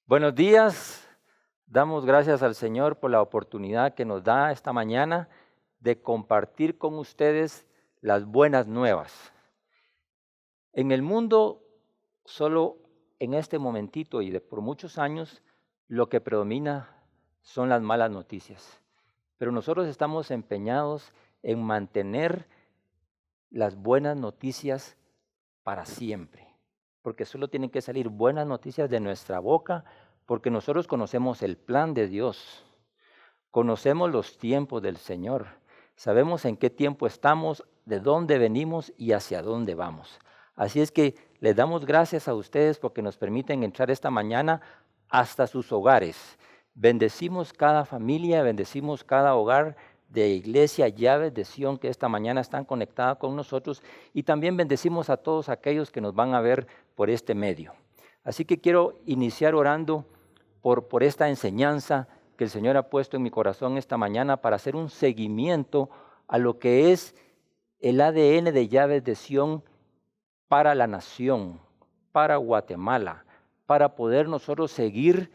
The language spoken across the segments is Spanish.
Buenos días, damos gracias al Señor por la oportunidad que nos da esta mañana de compartir con ustedes las buenas nuevas. En el mundo, solo en este momentito y por muchos años, lo que predomina son las malas noticias. Pero nosotros estamos empeñados en mantener las buenas noticias para siempre, porque solo tienen que salir buenas noticias de nuestra boca, porque nosotros conocemos el plan de Dios, conocemos los tiempos del Señor, sabemos en qué tiempo estamos, de dónde venimos y hacia dónde vamos. Así es que les damos gracias a ustedes porque nos permiten entrar esta mañana hasta sus hogares. Bendecimos cada familia, bendecimos cada hogar de Iglesia Llaves de Sion que esta mañana están conectadas con nosotros, y también bendecimos a todos aquellos que nos van a ver por este medio. Así que quiero iniciar orando por esta enseñanza que el Señor ha puesto en mi corazón esta mañana para hacer un seguimiento a lo que es el ADN de Llaves de Sion para la nación, para Guatemala, para poder nosotros seguir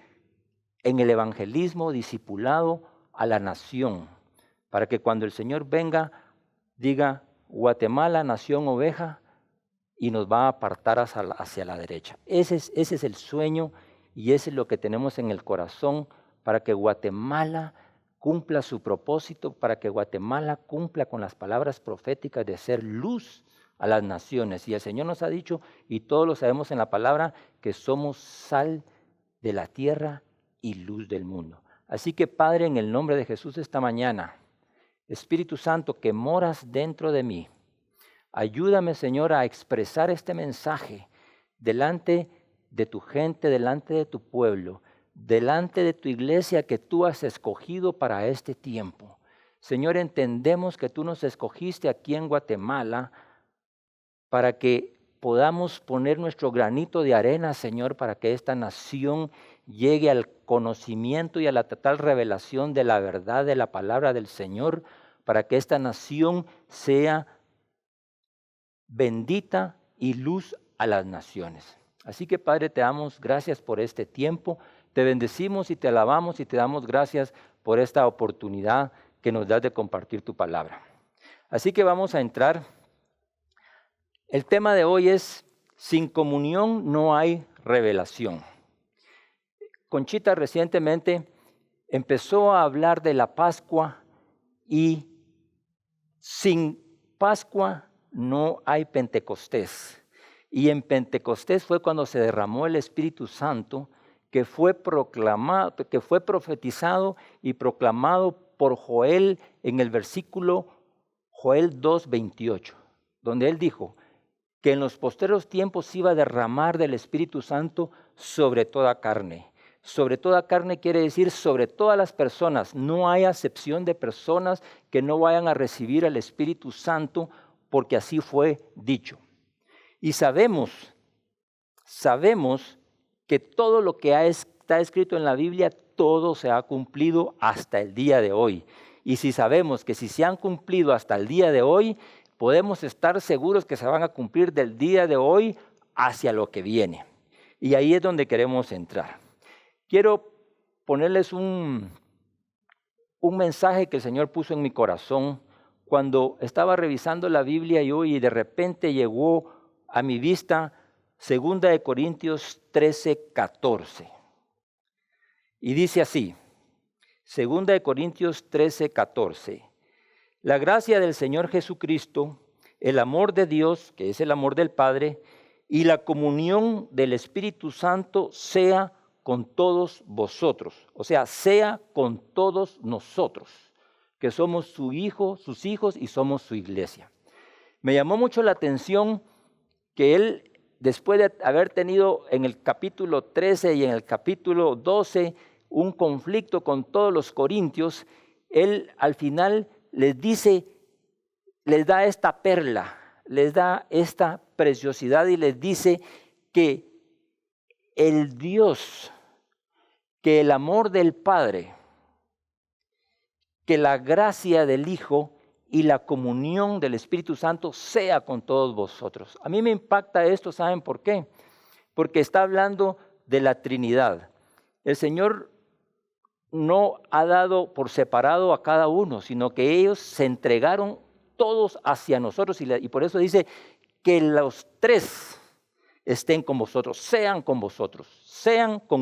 en el evangelismo discipulado a la nación, para que cuando el Señor venga, diga, Guatemala, nación oveja, y nos va a apartar hacia la derecha. Ese es el sueño y ese es lo que tenemos en el corazón para que Guatemala cumpla su propósito, para que Guatemala cumpla con las palabras proféticas de ser luz a las naciones. Y el Señor nos ha dicho, y todos lo sabemos en la palabra, que somos sal de la tierra y luz del mundo. Así que, Padre, en el nombre de Jesús esta mañana, Espíritu Santo, que moras dentro de mí, ayúdame, Señor, a expresar este mensaje delante de tu gente, delante de tu pueblo, delante de tu iglesia que tú has escogido para este tiempo. Señor, entendemos que tú nos escogiste aquí en Guatemala para que podamos poner nuestro granito de arena, Señor, para que esta nación llegue al conocimiento y a la total revelación de la verdad de la palabra del Señor, para que esta nación sea bendita y luz a las naciones. Así que, Padre, te damos gracias por este tiempo, te bendecimos y te alabamos y te damos gracias por esta oportunidad que nos das de compartir tu palabra. Así que vamos a entrar. El tema de hoy es: sin comunión no hay revelación. Conchita recientemente empezó a hablar de la Pascua, y sin Pascua no hay Pentecostés. Y en Pentecostés fue cuando se derramó el Espíritu Santo, que fue proclamado, que fue profetizado y proclamado por Joel en el versículo Joel 2:28, donde él dijo que en los posteros tiempos iba a derramar del Espíritu Santo sobre toda carne. Sobre toda carne quiere decir sobre todas las personas. No hay acepción de personas que no vayan a recibir el Espíritu Santo, porque así fue dicho. Y sabemos que todo lo que está escrito en la Biblia, todo se ha cumplido hasta el día de hoy. Y si sabemos que si se han cumplido hasta el día de hoy, podemos estar seguros que se van a cumplir del día de hoy hacia lo que viene. Y ahí es donde queremos entrar. Quiero ponerles un mensaje que el Señor puso en mi corazón cuando estaba revisando la Biblia y de repente llegó a mi vista 2 Corintios 13:14. Y dice así, 2 Corintios 13:14. La gracia del Señor Jesucristo, el amor de Dios, que es el amor del Padre, y la comunión del Espíritu Santo sea con todos vosotros. O sea, sea con todos nosotros, que somos sus hijos y somos su iglesia. Me llamó mucho la atención que él, después de haber tenido en el capítulo 13 y en el capítulo 12 un conflicto con todos los corintios, él al final les dice, les da esta perla, les da esta preciosidad y les dice que el Dios, que el amor del Padre, que la gracia del Hijo y la comunión del Espíritu Santo sea con todos vosotros. A mí me impacta esto, ¿saben por qué? Porque está hablando de la Trinidad. El Señor no ha dado por separado a cada uno, sino que ellos se entregaron todos hacia nosotros y por eso dice que los tres estén con vosotros, sean con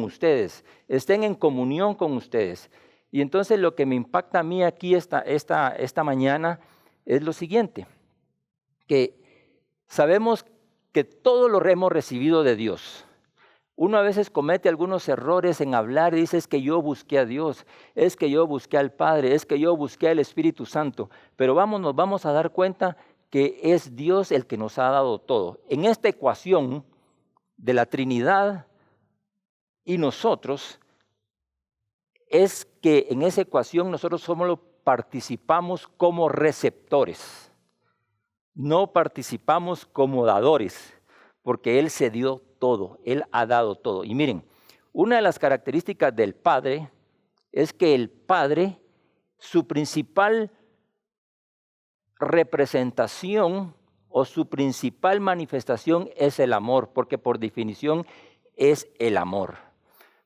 ustedes, estén en comunión con ustedes. Y entonces lo que me impacta a mí aquí esta mañana es lo siguiente, que sabemos que todo lo hemos recibido de Dios. Uno a veces comete algunos errores en hablar y dice, es que yo busqué a Dios, es que yo busqué al Padre, es que yo busqué al Espíritu Santo. Pero nos vamos a dar cuenta que es Dios el que nos ha dado todo. En esta ecuación de la Trinidad y nosotros, es que en esa ecuación nosotros solo participamos como receptores, no participamos como dadores, porque Él se dio todo, Él ha dado todo. Y miren, una de las características del Padre es que el Padre, su principal representación o su principal manifestación es el amor, porque por definición es el amor.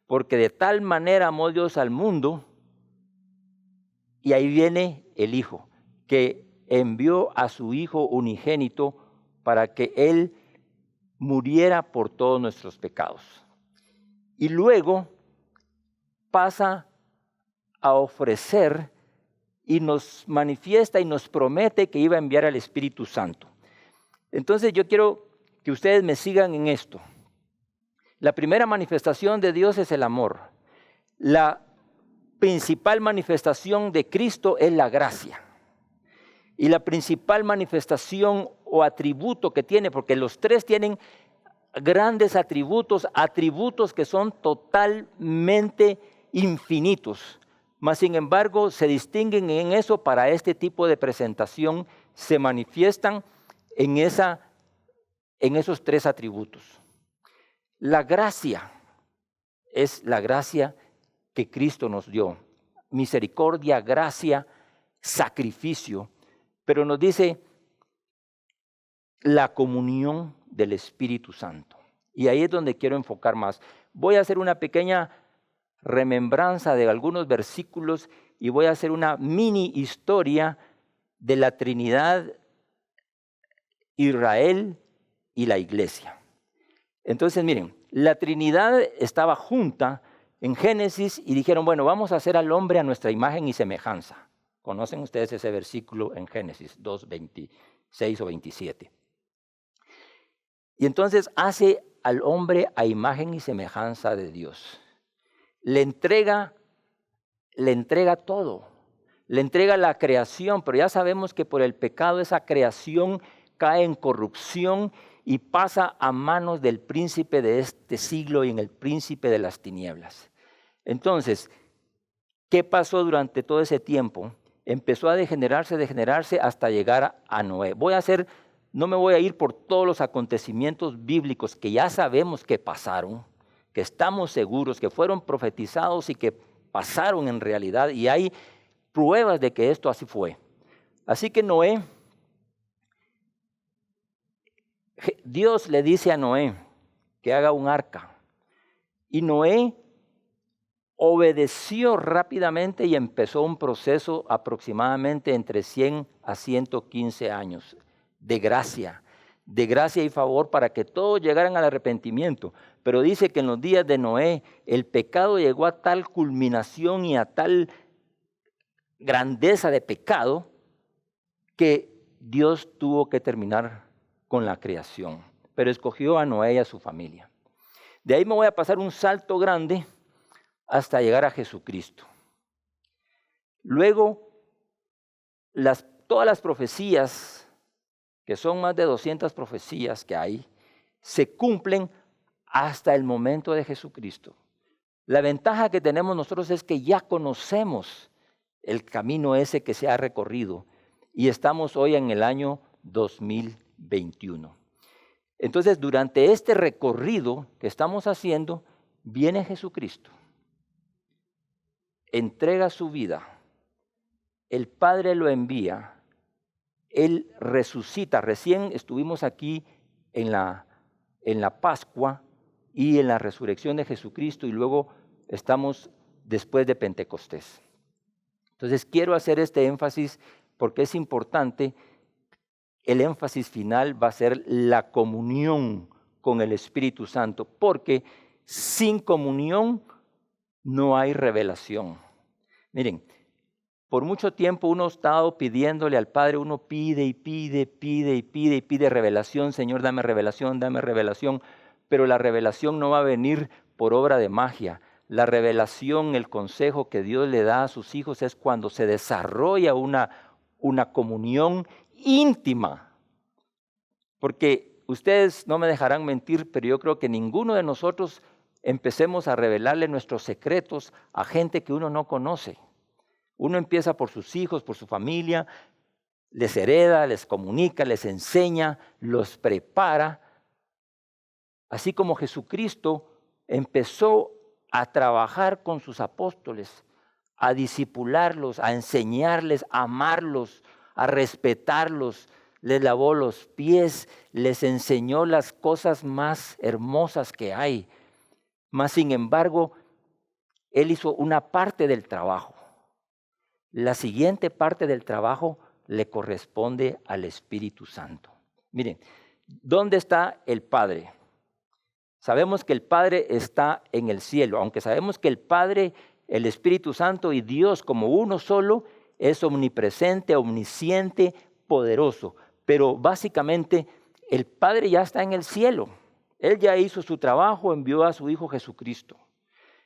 Porque de tal manera amó Dios al mundo, y ahí viene el Hijo, que envió a su Hijo unigénito para que Él muriera por todos nuestros pecados. Y luego pasa a ofrecer y nos manifiesta y nos promete que iba a enviar al Espíritu Santo. Entonces yo quiero que ustedes me sigan en esto. La primera manifestación de Dios es el amor. La principal manifestación de Cristo es la gracia. Y la principal manifestación o atributo que tiene, porque los tres tienen grandes atributos que son totalmente infinitos, mas sin embargo se distinguen en eso. Para este tipo de presentación se manifiestan en esos tres atributos. La gracia es la gracia que Cristo nos dio. Misericordia, gracia, sacrificio. Pero nos dice la comunión del Espíritu Santo. Y ahí es donde quiero enfocar más. Voy a hacer una pequeña remembranza de algunos versículos y voy a hacer una mini historia de la Trinidad, Israel y la iglesia. Entonces miren, la Trinidad estaba junta en Génesis y dijeron, bueno, vamos a hacer al hombre a nuestra imagen y semejanza. ¿Conocen ustedes ese versículo en Génesis 2, 26 o 27? Y entonces hace al hombre a imagen y semejanza de Dios. Le entrega todo. Le entrega la creación, pero ya sabemos que por el pecado esa creación cae en corrupción y pasa a manos del príncipe de este siglo y en el príncipe de las tinieblas. Entonces, ¿qué pasó durante todo ese tiempo? Empezó a degenerarse hasta llegar a Noé. No me voy a ir por todos los acontecimientos bíblicos que ya sabemos que pasaron, que estamos seguros que fueron profetizados y que pasaron en realidad, y hay pruebas de que esto así fue. Así que Dios le dice a Noé que haga un arca, y Noé obedeció rápidamente y empezó un proceso aproximadamente entre 100 a 115 años de gracia y favor para que todos llegaran al arrepentimiento. Pero dice que en los días de Noé el pecado llegó a tal culminación y a tal grandeza de pecado que Dios tuvo que terminar con la creación, pero escogió a Noé y a su familia. De ahí me voy a pasar un salto grande hasta llegar a Jesucristo. Luego, todas las profecías, que son más de 200 profecías que hay, se cumplen hasta el momento de Jesucristo. La ventaja que tenemos nosotros es que ya conocemos el camino ese que se ha recorrido y estamos hoy en el año 2021. Entonces, durante este recorrido que estamos haciendo, viene Jesucristo, entrega su vida, el Padre lo envía, Él resucita. Recién estuvimos aquí en la Pascua y en la resurrección de Jesucristo, y luego estamos después de Pentecostés. Entonces quiero hacer este énfasis porque es importante. El énfasis final va a ser la comunión con el Espíritu Santo, porque sin comunión no hay revelación. Miren, por mucho tiempo uno ha estado pidiéndole al Padre, uno pide y pide, pide y pide y pide revelación. Señor, dame revelación, pero la revelación no va a venir por obra de magia. La revelación, el consejo que Dios le da a sus hijos es cuando se desarrolla una comunión íntima. Porque ustedes no me dejarán mentir, pero yo creo que ninguno de nosotros empecemos a revelarle nuestros secretos a gente que uno no conoce. Uno empieza por sus hijos, por su familia, les hereda, les comunica, les enseña, los prepara. Así como Jesucristo empezó a trabajar con sus apóstoles, a discipularlos, a enseñarles, a amarlos, a respetarlos. Les lavó los pies, les enseñó las cosas más hermosas que hay. Mas, sin embargo, Él hizo una parte del trabajo. La siguiente parte del trabajo le corresponde al Espíritu Santo. Miren, ¿dónde está el Padre? Sabemos que el Padre está en el cielo, aunque sabemos que el Padre, el Espíritu Santo y Dios como uno solo es omnipresente, omnisciente, poderoso. Pero básicamente el Padre ya está en el cielo. Él ya hizo su trabajo, envió a su Hijo Jesucristo.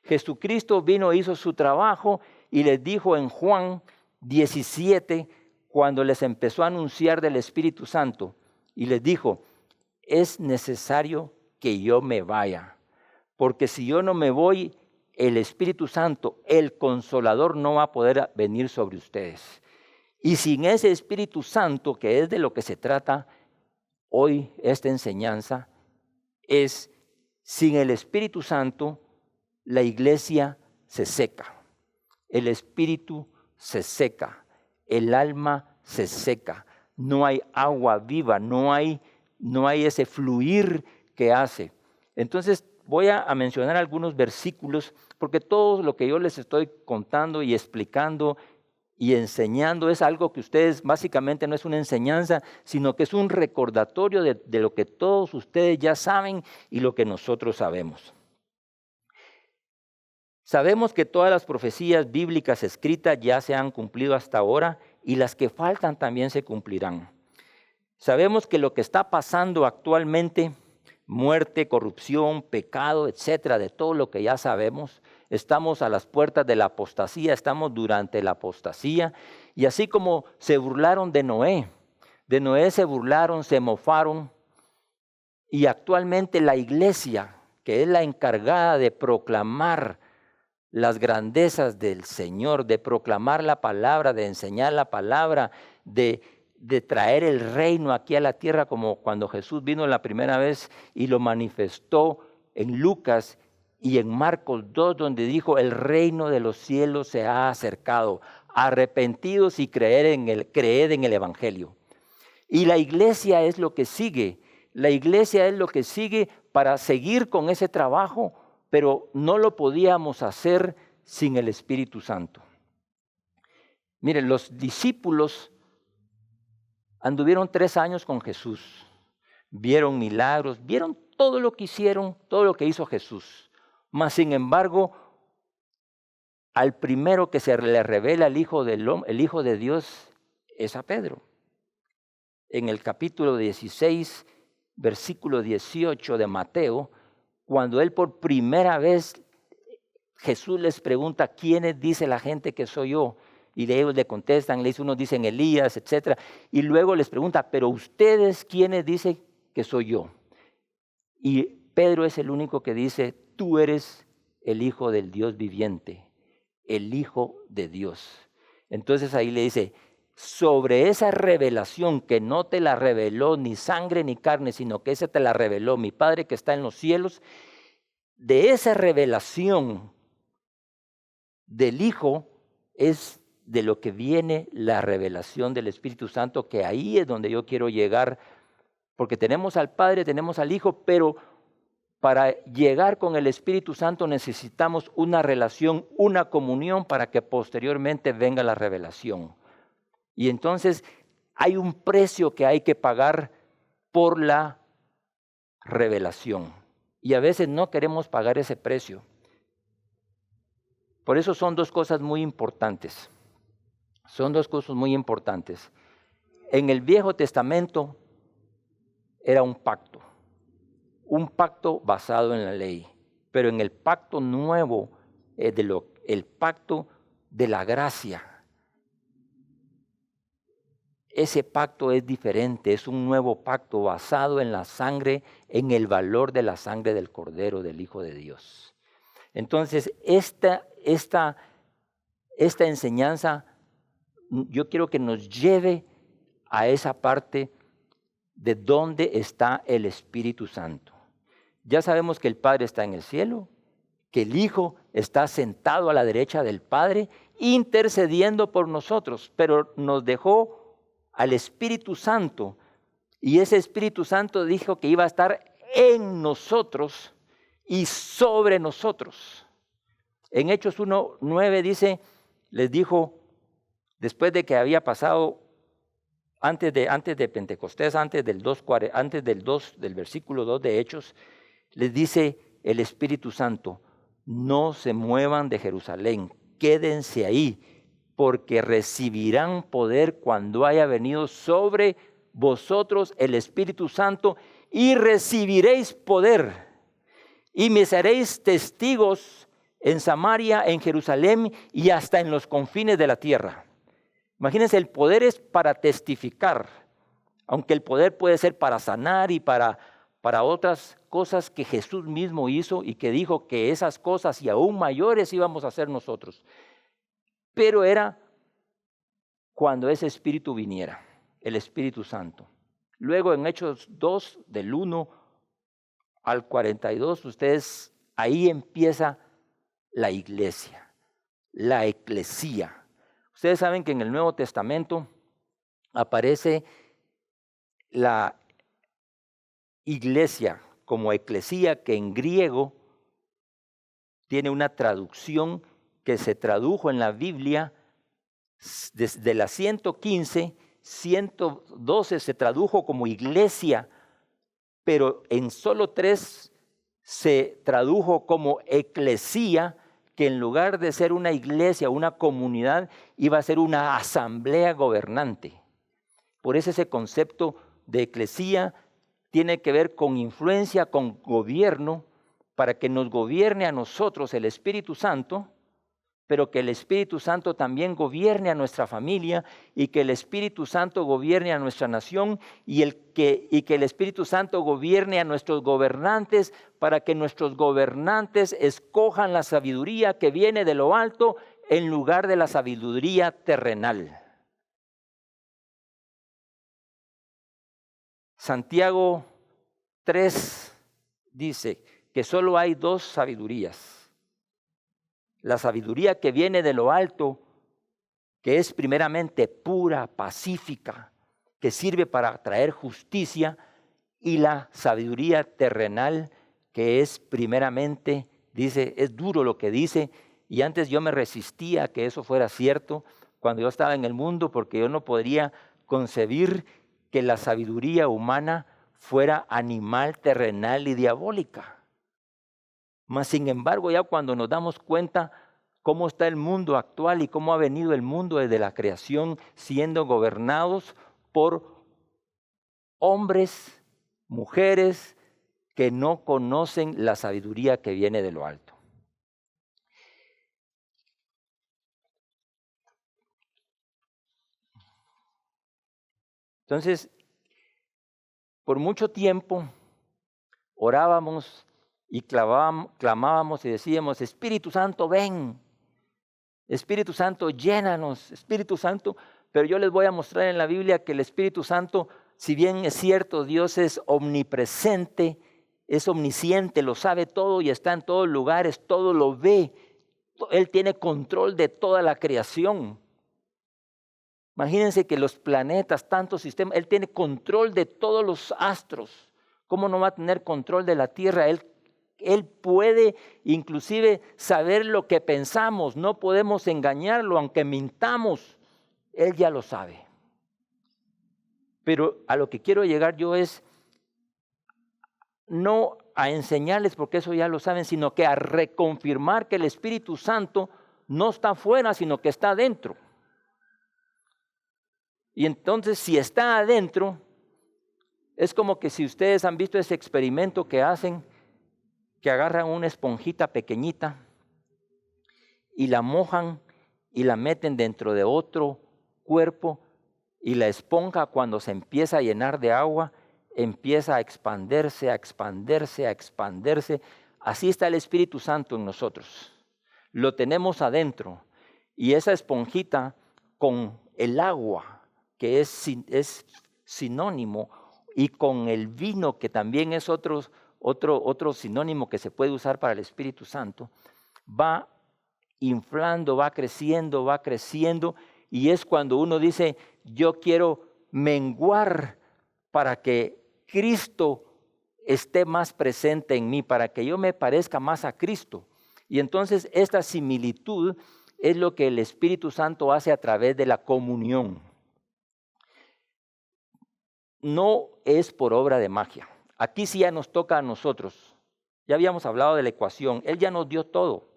Jesucristo vino, hizo su trabajo y les dijo en Juan 17, cuando les empezó a anunciar del Espíritu Santo, y les dijo, es necesario que yo me vaya, porque si yo no me voy, el Espíritu Santo, el Consolador, no va a poder venir sobre ustedes. Y sin ese Espíritu Santo, que es de lo que se trata hoy esta enseñanza, es sin el Espíritu Santo, la iglesia se seca, el espíritu se seca, el alma se seca, no hay agua viva, no hay ese fluir que hace. Entonces voy a mencionar algunos versículos, porque todo lo que yo les estoy contando y explicando y enseñando es algo que ustedes básicamente no es una enseñanza, sino que es un recordatorio de lo que todos ustedes ya saben y lo que nosotros sabemos. Sabemos que todas las profecías bíblicas escritas ya se han cumplido hasta ahora y las que faltan también se cumplirán. Sabemos que lo que está pasando actualmente, muerte, corrupción, pecado, etcétera, de todo lo que ya sabemos, estamos a las puertas de la apostasía, estamos durante la apostasía, y así como se burlaron de Noé se burlaron, se mofaron, y actualmente la iglesia, que es la encargada de proclamar las grandezas del Señor, de proclamar la palabra, de enseñar la palabra, de traer el reino aquí a la tierra, como cuando Jesús vino la primera vez y lo manifestó en Lucas y en Marcos 2, donde dijo, el reino de los cielos se ha acercado, arrepentidos y creed en el Evangelio. Y la iglesia es lo que sigue, para seguir con ese trabajo, pero no lo podíamos hacer sin el Espíritu Santo. Miren, los discípulos anduvieron 3 años con Jesús, vieron milagros, vieron todo lo que hicieron, todo lo que hizo Jesús. Mas, sin embargo, al primero que se le revela el Hijo de Dios es a Pedro. En el capítulo 16, versículo 18 de Mateo, cuando él por primera vez, Jesús les pregunta, ¿quiénes dice la gente que soy yo? Y ellos le contestan, unos dicen Elías, etc. Y luego les pregunta, ¿pero ustedes quiénes dicen que soy yo? Y Pedro es el único que dice, tú eres el Hijo del Dios viviente, el Hijo de Dios. Entonces ahí le dice, sobre esa revelación que no te la reveló ni sangre ni carne, sino que esa te la reveló mi Padre que está en los cielos, de esa revelación del Hijo es de lo que viene la revelación del Espíritu Santo, que ahí es donde yo quiero llegar, porque tenemos al Padre, tenemos al Hijo, pero Para llegar con el Espíritu Santo necesitamos una relación, una comunión para que posteriormente venga la revelación. Y entonces hay un precio que hay que pagar por la revelación. Y a veces no queremos pagar ese precio. Por eso son dos cosas muy importantes. Son dos cosas muy importantes. En el Viejo Testamento era un pacto basado en la ley. Pero en el pacto nuevo, el pacto de la gracia, ese pacto es diferente, es un nuevo pacto basado en la sangre, en el valor de la sangre del Cordero, del Hijo de Dios. Entonces, esta enseñanza, yo quiero que nos lleve a esa parte de dónde está el Espíritu Santo. Ya sabemos que el Padre está en el cielo, que el Hijo está sentado a la derecha del Padre, intercediendo por nosotros, pero nos dejó al Espíritu Santo, y ese Espíritu Santo dijo que iba a estar en nosotros y sobre nosotros. En Hechos 1:9 dice, les dijo, después de que había pasado, antes de Pentecostés, antes del versículo 2 de Hechos, les dice el Espíritu Santo, no se muevan de Jerusalén, quédense ahí, porque recibirán poder cuando haya venido sobre vosotros el Espíritu Santo, y recibiréis poder, y me seréis testigos en Samaria, en Jerusalén y hasta en los confines de la tierra. Imagínense, el poder es para testificar, aunque el poder puede ser para sanar y para otras cosas que Jesús mismo hizo y que dijo que esas cosas y aún mayores íbamos a hacer nosotros. Pero era cuando ese Espíritu viniera, el Espíritu Santo. Luego en Hechos 2, del 1 al 42, ustedes, ahí empieza la iglesia, la eclesía. Ustedes saben que en el Nuevo Testamento aparece la iglesia como eclesía, que en griego tiene una traducción que se tradujo en la Biblia desde la 115, 112 se tradujo como iglesia, pero en solo 3 se tradujo como eclesía, que en lugar de ser una iglesia, una comunidad, iba a ser una asamblea gobernante. Por eso ese concepto de eclesía tiene que ver con influencia, con gobierno, para que nos gobierne a nosotros el Espíritu Santo, pero que el Espíritu Santo también gobierne a nuestra familia, y que el Espíritu Santo gobierne a nuestra nación, y que el Espíritu Santo gobierne a nuestros gobernantes, para que nuestros gobernantes escojan la sabiduría que viene de lo alto en lugar de la sabiduría terrenal. Santiago 3 dice que solo hay 2 sabidurías. La sabiduría que viene de lo alto, que es primeramente pura, pacífica, que sirve para traer justicia, y la sabiduría terrenal, que es primeramente, dice, es duro lo que dice, y antes yo me resistía a que eso fuera cierto cuando yo estaba en el mundo, porque yo no podría concebir que la sabiduría humana fuera animal, terrenal y diabólica. Mas, sin embargo, ya cuando nos damos cuenta cómo está el mundo actual y cómo ha venido el mundo desde la creación siendo gobernados por hombres, mujeres que no conocen la sabiduría que viene de lo alto. Entonces, por mucho tiempo orábamos y clamábamos y decíamos, Espíritu Santo, ven. Espíritu Santo, llénanos, Espíritu Santo. Pero yo les voy a mostrar en la Biblia que el Espíritu Santo, si bien es cierto, Dios es omnipresente, es omnisciente, lo sabe todo y está en todos lugares, todo lo ve. Él tiene control de toda la creación. Imagínense que los planetas, tantos sistemas, Él tiene control de todos los astros. ¿Cómo no va a tener control de la Tierra? Él Él puede inclusive saber lo que pensamos. No podemos engañarlo, aunque mintamos. Él ya lo sabe. Pero a lo que quiero llegar yo es no a enseñarles, porque eso ya lo saben, sino que a reconfirmar que el Espíritu Santo no está afuera, sino que está adentro. Y entonces, si está adentro, es como que si ustedes han visto ese experimento que hacen, que agarran una esponjita pequeñita y la mojan y la meten dentro de otro cuerpo, y la esponja, cuando se empieza a llenar de agua, empieza a expandirse, a expandirse, a expandirse. Así está el Espíritu Santo en nosotros. Lo tenemos adentro, y esa esponjita con el agua, que es sinónimo, y con el vino, que también es otro sinónimo que se puede usar para el Espíritu Santo, va inflando, va creciendo, y es cuando uno dice: yo quiero menguar para que Cristo esté más presente en mí, para que yo me parezca más a Cristo. Y entonces esta similitud es lo que el Espíritu Santo hace a través de la comunión. No es por obra de magia. Aquí sí ya nos toca a nosotros. Ya habíamos hablado de la ecuación. Él ya nos dio todo.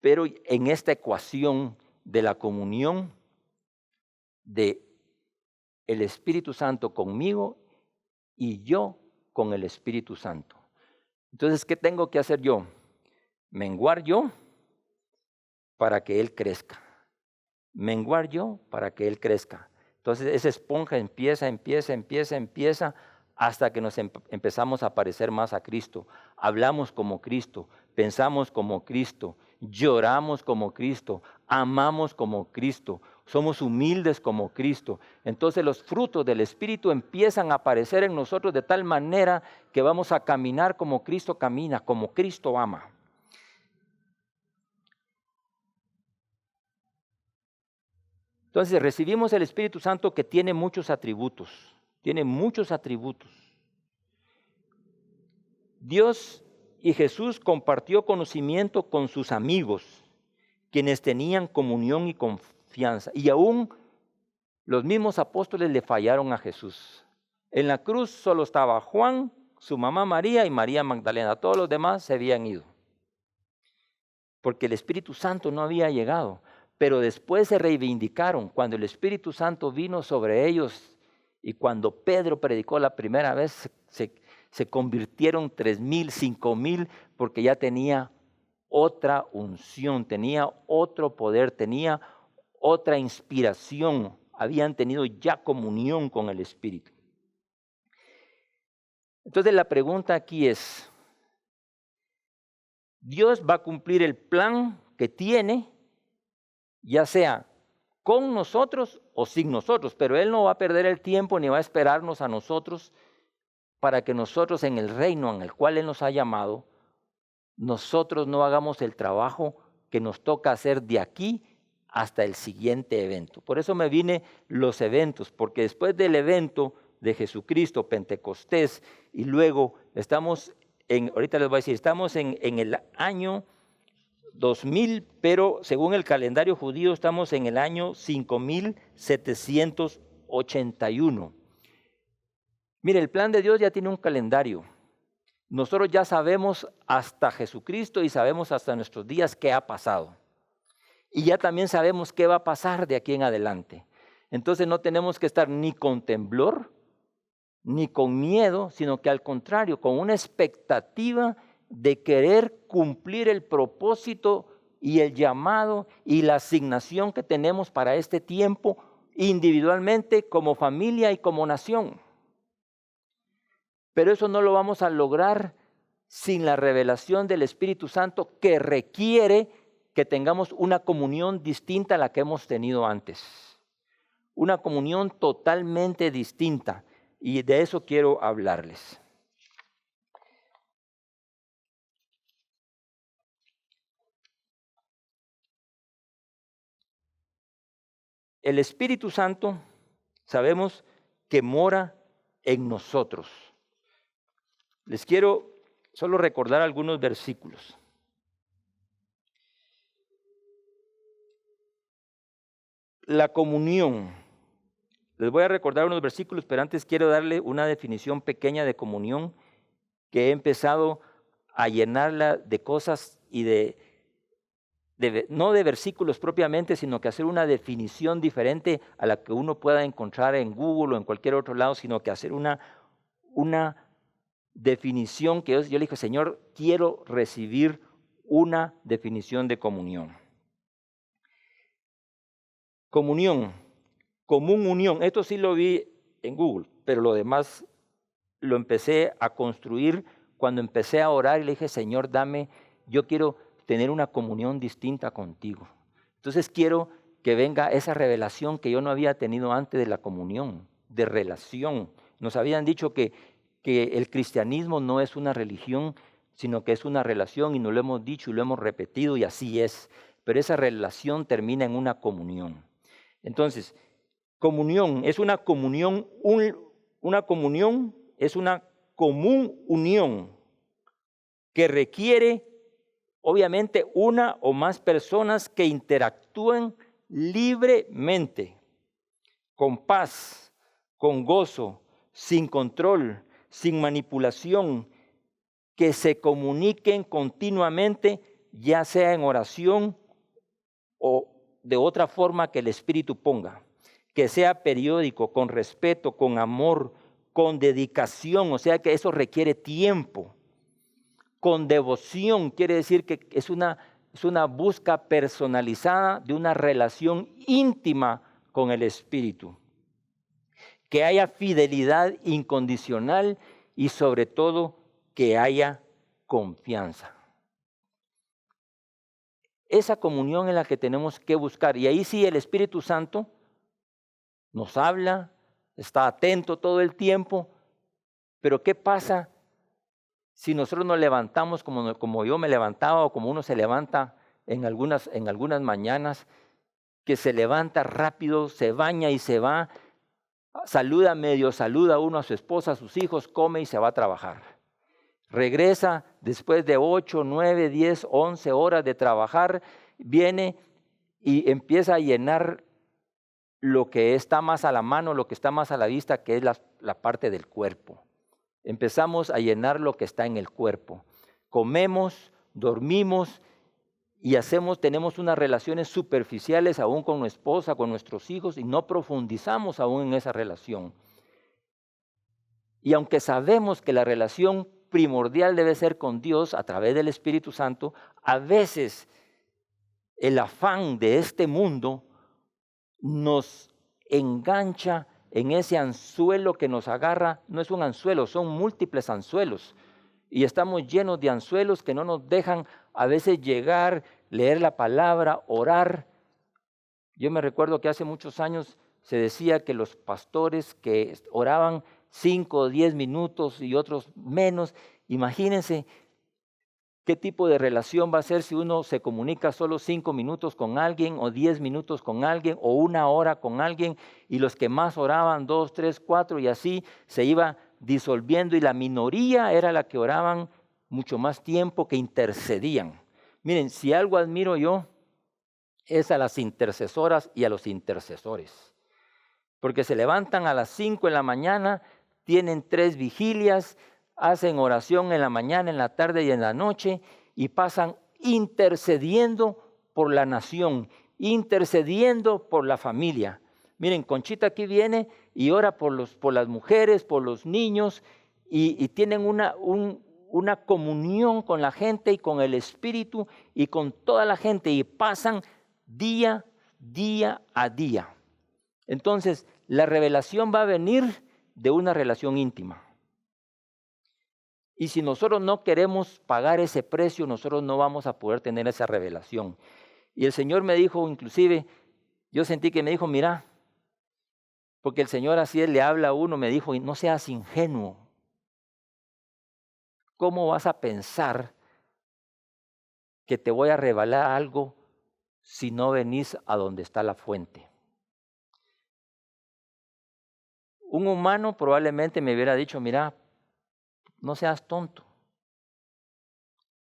Pero en esta ecuación de la comunión de el Espíritu Santo conmigo y yo con el Espíritu Santo. Entonces, ¿qué tengo que hacer yo? Menguar yo para que Él crezca. Menguar yo para que Él crezca. Entonces esa esponja empieza hasta que nos empezamos a parecer más a Cristo. Hablamos como Cristo, pensamos como Cristo, lloramos como Cristo, amamos como Cristo, somos humildes como Cristo. Entonces los frutos del Espíritu empiezan a aparecer en nosotros de tal manera que vamos a caminar como Cristo camina, como Cristo ama. Entonces recibimos el Espíritu Santo, que tiene muchos atributos, Dios y Jesús compartió conocimiento con sus amigos, quienes tenían comunión y confianza. Y aún los mismos apóstoles le fallaron a Jesús. En la cruz solo estaba Juan, su mamá María y María Magdalena. Todos los demás se habían ido, porque el Espíritu Santo no había llegado. Pero después se reivindicaron cuando el Espíritu Santo vino sobre ellos, y cuando Pedro predicó la primera vez, se convirtieron 3,000, 5,000, porque ya tenía otra unción, tenía otro poder, tenía otra inspiración, habían tenido ya comunión con el Espíritu. Entonces la pregunta aquí es: ¿Dios va a cumplir el plan que tiene, ya sea con nosotros o sin nosotros? Pero Él no va a perder el tiempo ni va a esperarnos a nosotros para que nosotros, en el reino en el cual Él nos ha llamado, nosotros no hagamos el trabajo que nos toca hacer de aquí hasta el siguiente evento. Por eso me vine los eventos, porque después del evento de Jesucristo, Pentecostés, y luego ahorita les voy a decir, estamos en el año 2000, pero según el calendario judío estamos en el año 5781. Mire, el plan de Dios ya tiene un calendario. Nosotros ya sabemos hasta Jesucristo y sabemos hasta nuestros días qué ha pasado. Y ya también sabemos qué va a pasar de aquí en adelante. Entonces no tenemos que estar ni con temblor, ni con miedo, sino que al contrario, con una expectativa de querer cumplir el propósito y el llamado y la asignación que tenemos para este tiempo, individualmente, como familia y como nación. Pero eso no lo vamos a lograr sin la revelación del Espíritu Santo, que requiere que tengamos una comunión distinta a la que hemos tenido antes. Una comunión totalmente distinta. Y de eso quiero hablarles. El Espíritu Santo, sabemos que mora en nosotros. Les quiero solo recordar algunos versículos. La comunión. Les voy a recordar unos versículos, pero antes quiero darle una definición pequeña de comunión que he empezado a llenarla de cosas y no de versículos propiamente, sino que hacer una definición diferente a la que uno pueda encontrar en Google o en cualquier otro lado, sino que hacer una definición que yo le dije, Señor, quiero recibir una definición de comunión. Comunión, común unión, esto sí lo vi en Google, pero lo demás lo empecé a construir cuando empecé a orar y le dije, Señor, yo quiero tener una comunión distinta contigo. Entonces quiero que venga esa revelación que yo no había tenido antes de la comunión, de relación. Nos habían dicho que el cristianismo no es una religión, sino que es una relación, y nos lo hemos dicho y lo hemos repetido y así es. Pero esa relación termina en una comunión. Entonces, comunión es una comunión, es una común unión que requiere, obviamente, una o más personas que interactúen libremente, con paz, con gozo, sin control, sin manipulación, que se comuniquen continuamente, ya sea en oración o de otra forma que el Espíritu ponga, que sea periódico, con respeto, con amor, con dedicación, o sea que eso requiere tiempo. Con devoción quiere decir que es una búsqueda personalizada de una relación íntima con el Espíritu. Que haya fidelidad incondicional y sobre todo que haya confianza. Esa comunión es la que tenemos que buscar. Y ahí sí el Espíritu Santo nos habla, está atento todo el tiempo. Pero ¿qué pasa si nosotros nos levantamos como yo me levantaba o como uno se levanta en algunas mañanas, que se levanta rápido, se baña y se va, saluda uno a su esposa, a sus hijos, come y se va a trabajar? Regresa después de 8, 9, 10, 11 horas de trabajar, viene y empieza a llenar lo que está más a la mano, lo que está más a la vista, que es la parte del cuerpo. Empezamos a llenar lo que está en el cuerpo. Comemos, dormimos y tenemos unas relaciones superficiales aún con nuestra esposa, con nuestros hijos, y no profundizamos aún en esa relación. Y aunque sabemos que la relación primordial debe ser con Dios a través del Espíritu Santo, a veces el afán de este mundo nos engancha en ese anzuelo que nos agarra. No es un anzuelo, son múltiples anzuelos. Y estamos llenos de anzuelos que no nos dejan a veces llegar, leer la palabra, orar. Yo me recuerdo que hace muchos años se decía que los pastores que oraban 5 o 10 minutos y otros menos. Imagínense qué tipo de relación va a ser si uno se comunica solo 5 minutos con alguien o 10 minutos con alguien o 1 hora con alguien, y los que más oraban 2, 3, 4 y así se iba disolviendo, y la minoría era la que oraban mucho más tiempo, que intercedían. Miren, si algo admiro yo es a las intercesoras y a los intercesores, porque se levantan a las 5 de la mañana, tienen 3 vigilias, hacen oración en la mañana, en la tarde y en la noche, y pasan intercediendo por la nación, intercediendo por la familia. Miren, Conchita aquí viene y ora por las mujeres, por los niños, y tienen una comunión con la gente y con el Espíritu y con toda la gente, y pasan día a día. Entonces, la revelación va a venir de una relación íntima. Y si nosotros no queremos pagar ese precio, nosotros no vamos a poder tener esa revelación. Y el Señor me dijo, inclusive, yo sentí que me dijo, mira, porque el Señor así le habla a uno, me dijo, no seas ingenuo. ¿Cómo vas a pensar que te voy a revelar algo si no venís a donde está la fuente? Un humano probablemente me hubiera dicho, mira, no seas tonto.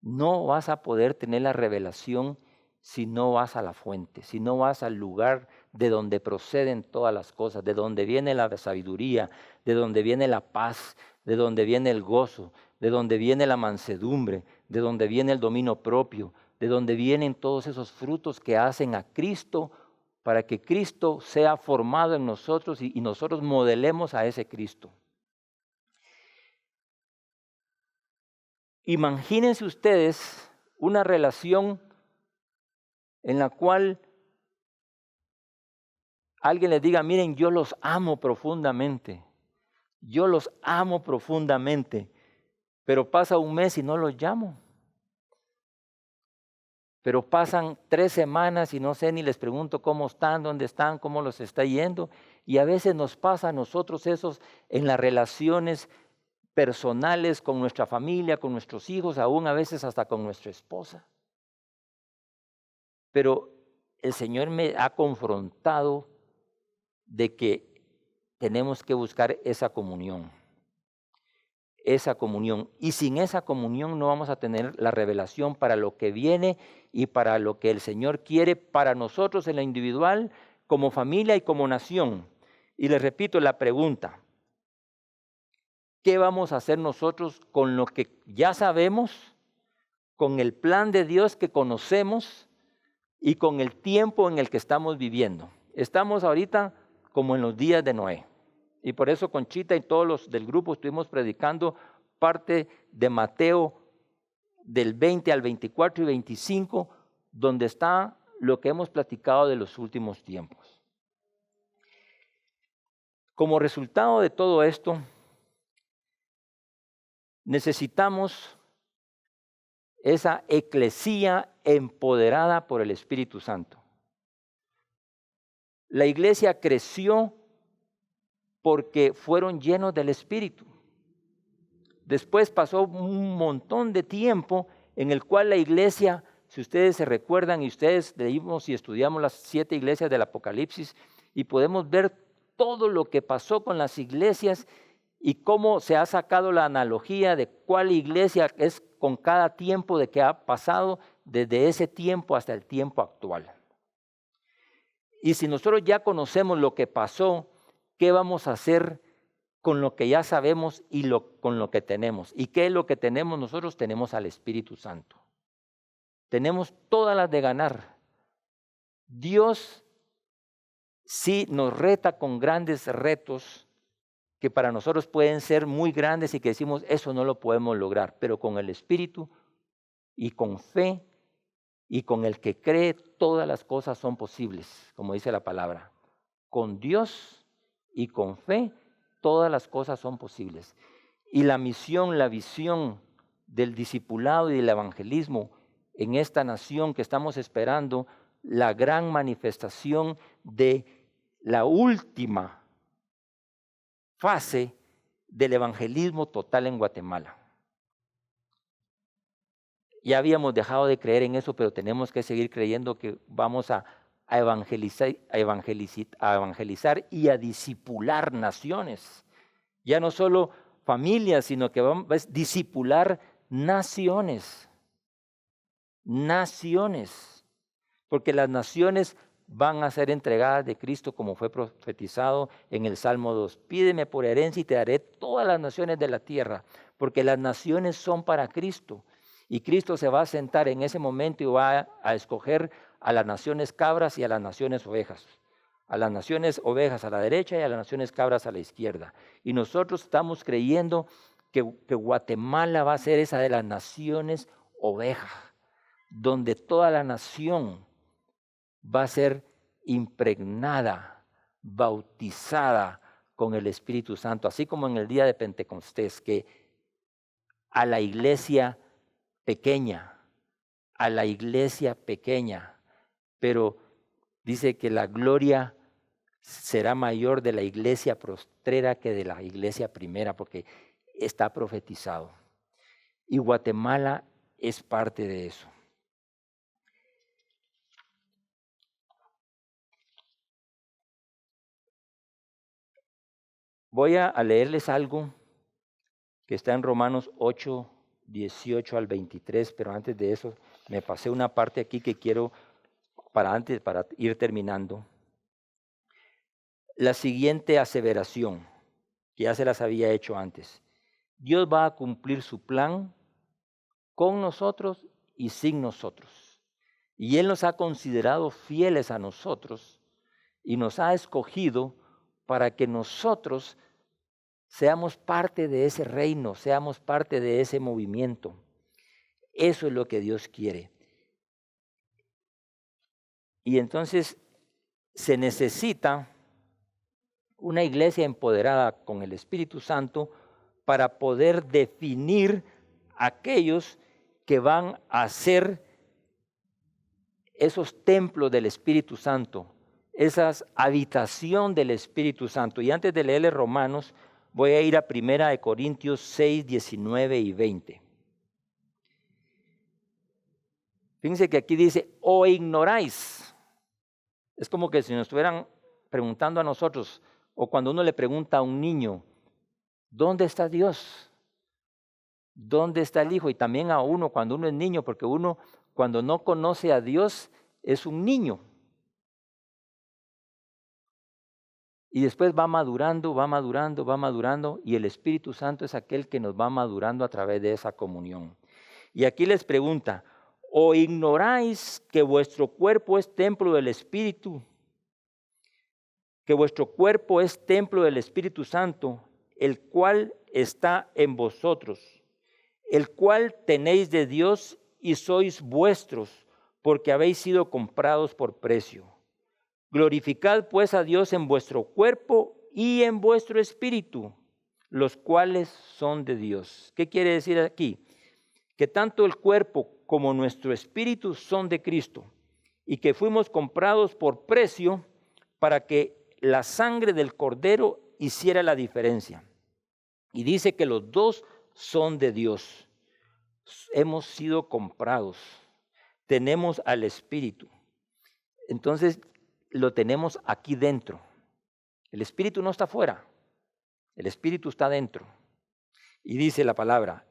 No vas a poder tener la revelación si no vas a la fuente, si no vas al lugar de donde proceden todas las cosas, de donde viene la sabiduría, de donde viene la paz, de donde viene el gozo, de donde viene la mansedumbre, de donde viene el dominio propio, de donde vienen todos esos frutos que hacen a Cristo para que Cristo sea formado en nosotros y nosotros modelemos a ese Cristo. Imagínense ustedes una relación en la cual alguien les diga, miren, yo los amo profundamente, pero pasa un mes y no los llamo. Pero pasan 3 semanas y no sé ni les pregunto cómo están, dónde están, cómo los está yendo. Y a veces nos pasa a nosotros esos en las relaciones personales con nuestra familia, con nuestros hijos, aún a veces hasta con nuestra esposa. Pero el Señor me ha confrontado de que tenemos que buscar esa comunión. Y sin esa comunión no vamos a tener la revelación para lo que viene y para lo que el Señor quiere para nosotros en lo individual, como familia y como nación. Y les repito la pregunta, ¿qué vamos a hacer nosotros con lo que ya sabemos, con el plan de Dios que conocemos y con el tiempo en el que estamos viviendo? Estamos ahorita como en los días de Noé. Y por eso Conchita y todos los del grupo estuvimos predicando parte de Mateo del 20 al 24 y 25, donde está lo que hemos platicado de los últimos tiempos. Como resultado de todo esto, necesitamos esa eclesía empoderada por el Espíritu Santo. La iglesia creció porque fueron llenos del Espíritu. Después pasó un montón de tiempo en el cual la iglesia, si ustedes se recuerdan y ustedes leímos y estudiamos las 7 iglesias del Apocalipsis y podemos ver todo lo que pasó con las iglesias y cómo se ha sacado la analogía de cuál iglesia es con cada tiempo de que ha pasado desde ese tiempo hasta el tiempo actual. Y si nosotros ya conocemos lo que pasó, ¿qué vamos a hacer con lo que ya sabemos y con lo que tenemos? ¿Y qué es lo que tenemos nosotros? Tenemos al Espíritu Santo. Tenemos todas las de ganar. Dios sí nos reta con grandes retos que para nosotros pueden ser muy grandes y que decimos, eso no lo podemos lograr, pero con el Espíritu y con fe y con el que cree, todas las cosas son posibles, como dice la palabra. Con Dios y con fe, todas las cosas son posibles. Y la misión, la visión del discipulado y del evangelismo en esta nación que estamos esperando, la gran manifestación de la última fase del evangelismo total en Guatemala. Ya habíamos dejado de creer en eso, pero tenemos que seguir creyendo que vamos a evangelizar y a discipular naciones. Ya no solo familias, sino que vamos a discipular naciones. Naciones. Porque las naciones van a ser entregadas de Cristo como fue profetizado en el Salmo 2. Pídeme por herencia y te daré todas las naciones de la tierra, porque las naciones son para Cristo. Y Cristo se va a sentar en ese momento y va a escoger a las naciones cabras y a las naciones ovejas. A las naciones ovejas a la derecha y a las naciones cabras a la izquierda. Y nosotros estamos creyendo que Guatemala va a ser esa de las naciones ovejas, donde toda la nación va a ser impregnada, bautizada con el Espíritu Santo, así como en el día de Pentecostés, que a la iglesia pequeña, pero dice que la gloria será mayor de la iglesia postrera que de la iglesia primera, porque está profetizado. Y Guatemala es parte de eso. Voy a leerles algo que está en Romanos 8, 18 al 23, pero antes de eso me pasé una parte aquí que quiero para ir terminando. La siguiente aseveración, que ya se las había hecho antes. Dios va a cumplir su plan con nosotros y sin nosotros. Y Él nos ha considerado fieles a nosotros y nos ha escogido para que nosotros seamos parte de ese reino, seamos parte de ese movimiento. Eso es lo que Dios quiere. Y entonces se necesita una iglesia empoderada con el Espíritu Santo para poder definir aquellos que van a ser esos templos del Espíritu Santo, esa habitación del Espíritu Santo. Y antes de leerle Romanos, voy a ir a 1 Corintios 6, 19 y 20. Fíjense que aquí dice, o ignoráis. Es como que si nos estuvieran preguntando a nosotros, o cuando uno le pregunta a un niño, ¿dónde está Dios? ¿Dónde está el Hijo? Y también a uno cuando uno es niño, porque uno cuando no conoce a Dios es un niño. Y después va madurando, y el Espíritu Santo es aquel que nos va madurando a través de esa comunión. Y aquí les pregunta, ¿o ignoráis que vuestro cuerpo es templo del Espíritu? Que vuestro cuerpo es templo del Espíritu Santo, el cual está en vosotros, el cual tenéis de Dios y sois vuestros, porque habéis sido comprados por precio. Glorificad pues a Dios en vuestro cuerpo y en vuestro espíritu, los cuales son de Dios. ¿Qué quiere decir aquí? Que tanto el cuerpo como nuestro espíritu son de Cristo y que fuimos comprados por precio para que la sangre del Cordero hiciera la diferencia. Y dice que los dos son de Dios. Hemos sido comprados. Tenemos al Espíritu. Entonces lo tenemos aquí dentro. El Espíritu no está afuera. El Espíritu está dentro. Y dice la palabra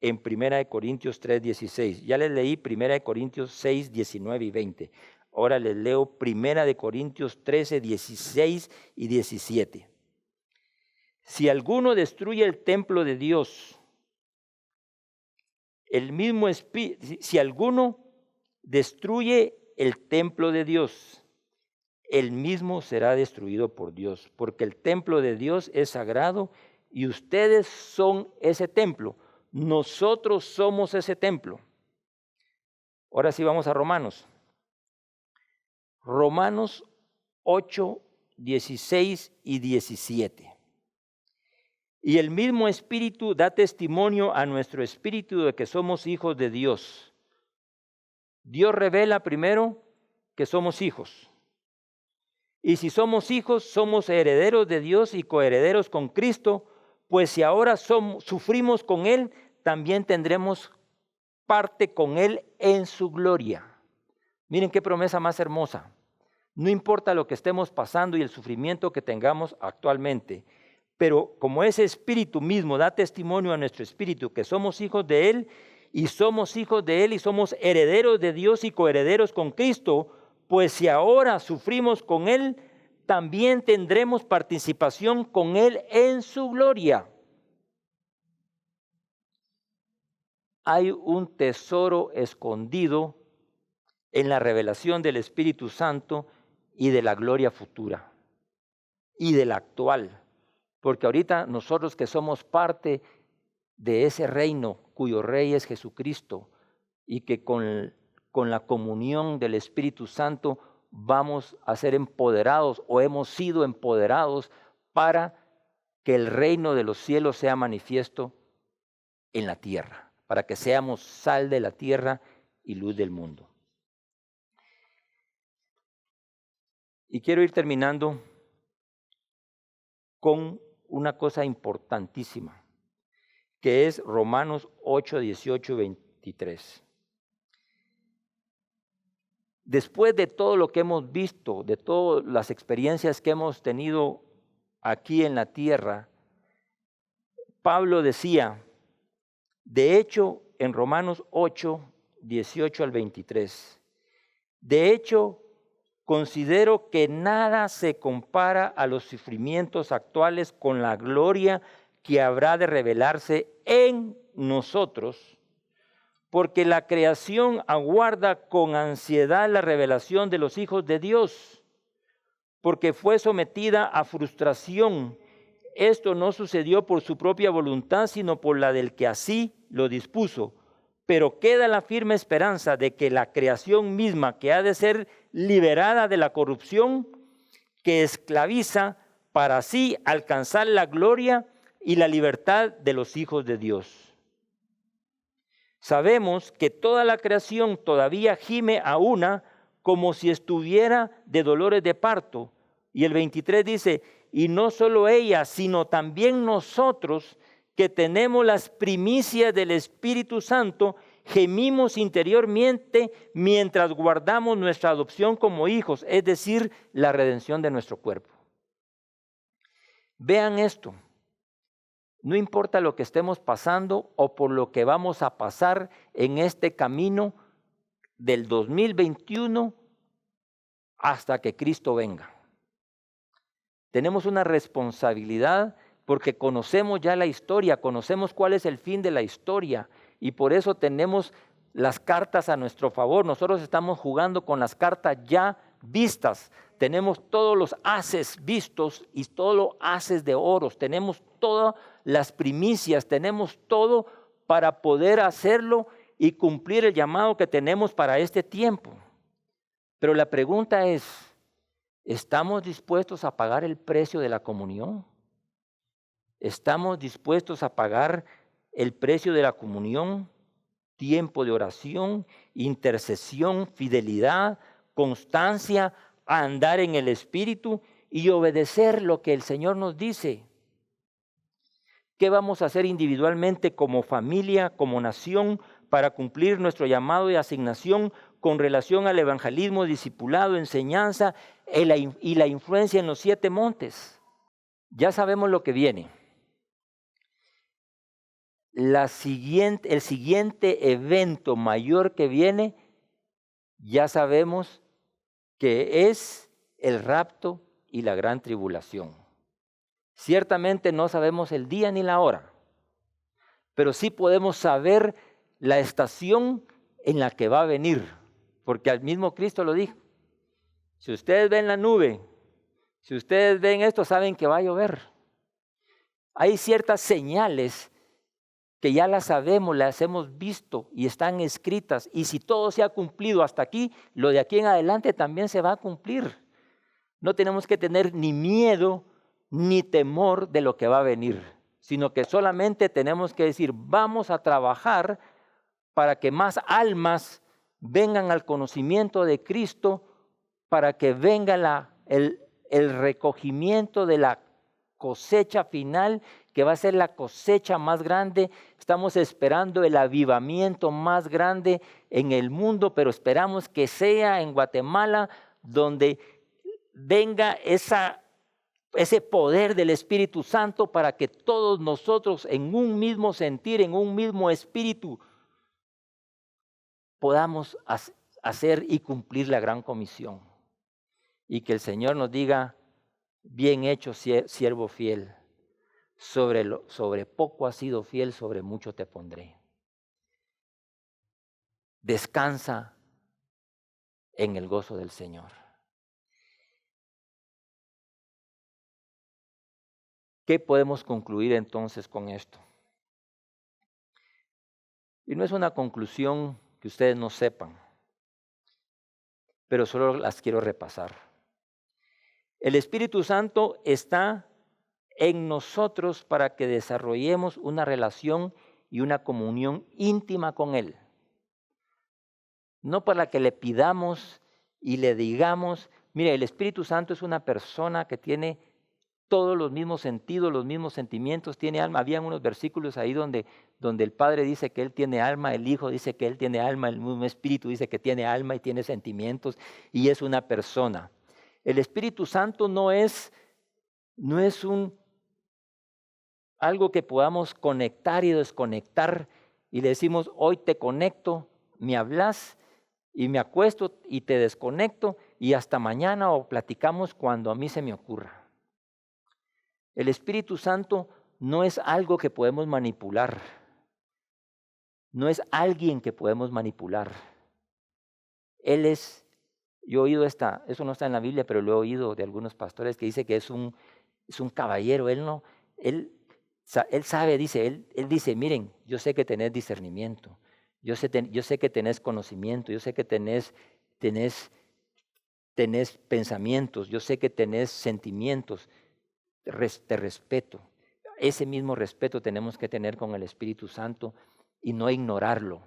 en 1 Corintios 3, 16. Ya les leí 1 Corintios 6, 19 y 20. Ahora les leo 1 Corintios 13, 16 y 17. Si alguno destruye el templo de Dios, si alguno destruye el templo de Dios, el mismo será destruido por Dios, porque el templo de Dios es sagrado y ustedes son ese templo. Nosotros somos ese templo. Ahora sí vamos a Romanos. Romanos 8, 16 y 17. Y el mismo Espíritu da testimonio a nuestro espíritu de que somos hijos de Dios. Dios revela primero que somos hijos. Y si somos hijos, somos herederos de Dios y coherederos con Cristo, pues si ahora sufrimos con Él, también tendremos parte con Él en su gloria. Miren qué promesa más hermosa. No importa lo que estemos pasando y el sufrimiento que tengamos actualmente, pero como ese Espíritu mismo da testimonio a nuestro espíritu que somos hijos de Él y somos hijos de Él y somos herederos de Dios y coherederos con Cristo, pues si ahora sufrimos con Él, también tendremos participación con Él en su gloria. Hay un tesoro escondido en la revelación del Espíritu Santo y de la gloria futura y de la actual. Porque ahorita nosotros que somos parte de ese reino cuyo rey es Jesucristo y que con la comunión del Espíritu Santo vamos a ser empoderados o hemos sido empoderados para que el reino de los cielos sea manifiesto en la tierra, para que seamos sal de la tierra y luz del mundo. Y quiero ir terminando con una cosa importantísima, que es Romanos 8, 18 y 23. Después de todo lo que hemos visto, de todas las experiencias que hemos tenido aquí en la tierra, Pablo decía De hecho, en Romanos 8, 18 al 23, de hecho, considero que nada se compara a los sufrimientos actuales con la gloria que habrá de revelarse en nosotros, porque la creación aguarda con ansiedad la revelación de los hijos de Dios, porque fue sometida a frustración. Esto no sucedió por su propia voluntad, sino por la del que así lo dispuso. Pero queda la firme esperanza de que la creación misma, que ha de ser liberada de la corrupción que esclaviza, para así alcanzar la gloria y la libertad de los hijos de Dios. Sabemos que toda la creación todavía gime a una como si estuviera de dolores de parto. Y el 23 dice, y no solo ella, sino también nosotros que tenemos las primicias del Espíritu Santo, gemimos interiormente mientras guardamos nuestra adopción como hijos, es decir, la redención de nuestro cuerpo. Vean esto, no importa lo que estemos pasando o por lo que vamos a pasar en este camino del 2021 hasta que Cristo venga. Tenemos una responsabilidad porque conocemos ya la historia, conocemos cuál es el fin de la historia y por eso tenemos las cartas a nuestro favor. Nosotros estamos jugando con las cartas ya vistas. Tenemos todos los haces vistos y todos los haces de oros. Tenemos todas las primicias, tenemos todo para poder hacerlo y cumplir el llamado que tenemos para este tiempo. Pero la pregunta es, ¿estamos dispuestos a pagar el precio de la comunión? ¿Estamos dispuestos a pagar el precio de la comunión? Tiempo de oración, intercesión, fidelidad, constancia, a andar en el Espíritu y obedecer lo que el Señor nos dice. ¿Qué vamos a hacer individualmente como familia, como nación, para cumplir nuestro llamado y asignación con relación al evangelismo, discipulado, enseñanza y la influencia en los 7 montes? Ya sabemos lo que viene. El siguiente evento mayor que viene, ya sabemos que es el rapto y la gran tribulación. Ciertamente no sabemos el día ni la hora, pero sí podemos saber la estación en la que va a venir, porque al mismo Cristo lo dijo. Si ustedes ven la nube, si ustedes ven esto, saben que va a llover. Hay ciertas señales que ya las sabemos, las hemos visto y están escritas. Y si todo se ha cumplido hasta aquí, lo de aquí en adelante también se va a cumplir. No tenemos que tener ni miedo ni temor de lo que va a venir, sino que solamente tenemos que decir, vamos a trabajar para que más almas vengan al conocimiento de Cristo, para que venga el recogimiento de la cosecha final, que va a ser la cosecha más grande. Estamos esperando el avivamiento más grande en el mundo, pero esperamos que sea en Guatemala, donde venga ese poder del Espíritu Santo para que todos nosotros en un mismo sentir, en un mismo espíritu, podamos hacer y cumplir la gran comisión. Y que el Señor nos diga, bien hecho, siervo fiel, sobre poco has sido fiel, sobre mucho te pondré. Descansa en el gozo del Señor. ¿Qué podemos concluir entonces con esto? Y no es una conclusión que ustedes no sepan, pero solo las quiero repasar. El Espíritu Santo está en nosotros para que desarrollemos una relación y una comunión íntima con Él. No para que le pidamos y le digamos, mire, el Espíritu Santo es una persona que tiene todos los mismos sentidos, los mismos sentimientos, tiene alma. Habían unos versículos ahí donde el Padre dice que Él tiene alma, el Hijo dice que Él tiene alma, el mismo Espíritu dice que tiene alma y tiene sentimientos y es una persona. El Espíritu Santo no es algo que podamos conectar y desconectar y le decimos, hoy te conecto, me hablas y me acuesto y te desconecto y hasta mañana o platicamos cuando a mí se me ocurra. El Espíritu Santo no es algo que podemos manipular, no es alguien que podemos manipular. Él es, yo he oído eso no está en la Biblia, pero lo he oído de algunos pastores que dice que es un caballero. Él sabe, él dice, miren, yo sé que tenés discernimiento, yo sé que tenés conocimiento, yo sé que tenés pensamientos, yo sé que tenés sentimientos, te respeto. Ese mismo respeto tenemos que tener con el Espíritu Santo y no ignorarlo.